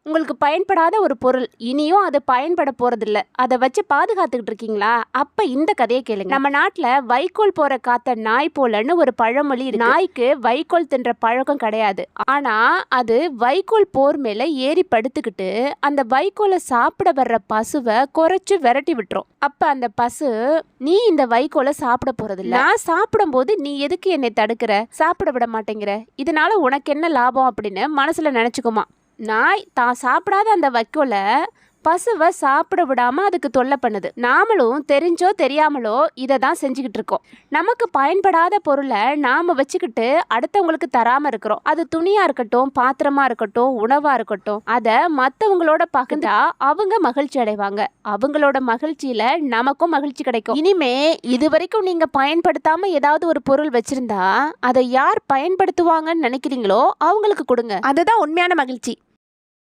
உங்களுக்கு பயன்படாத ஒரு பொருள், இனியும் அது பயன்பட போறதில்ல, அதை வச்சு பாதுகாத்துக்கிட்டு இருக்கீங்களா? அப்ப இந்த கதையை கேளுங்க. நம்ம நாட்டுல வைக்கோல் போற காத்த நாய் போலன்னு ஒரு பழமொழி இருக்கு. நாய்க்கு வைக்கோல் தின்ற பழக்கம் கிடையாது. ஆனா அது வைக்கோல் போர் மேல ஏறி படுத்துக்கிட்டு அந்த வைக்கோலை சாப்பிட வர்ற பசுவை குறைச்சு விரட்டி விட்டுரும். அப்ப அந்த பசு, நீ இந்த வைக்கோலை சாப்பிட போறதில்ல, நான் சாப்பிடும் போது நீ எதுக்கு என்னை தடுக்கிற, சாப்பிட விட மாட்டேங்கிற, இதனால உனக்கு என்ன லாபம் அப்படின்னு மனசுல நினைச்சுக்குமா. நாய் தான் சாப்பிடாத அந்த வைக்கோலை பசுவை சாப்பிட விடாம அதுக்கு தொல்லை பண்ணுது. நாமளும் தெரிஞ்சோ தெரியாமலோ இதை தான் செஞ்சுக்கிட்டு இருக்கோம். நமக்கு பயன்படாத பொருளை நாம வச்சுக்கிட்டு அடுத்தவங்களுக்கு தராம இருக்கிறோம். அது துணியா இருக்கட்டும், பாத்திரமா இருக்கட்டும், உணவா இருக்கட்டும், அதை மற்றவங்களோட பகிர்ந்தா அவங்க மகிழ்ச்சி அடைவாங்க. அவங்களோட மகிழ்ச்சியில நமக்கும் மகிழ்ச்சி கிடைக்கும். இனிமே இது வரைக்கும் நீங்க பயன்படுத்தாம ஏதாவது ஒரு பொருள் வச்சிருந்தா அதை யார் பயன்படுத்துவாங்கன்னு நினைக்கிறீங்களோ அவங்களுக்கு கொடுங்க. அதுதான் உண்மையான மகிழ்ச்சி.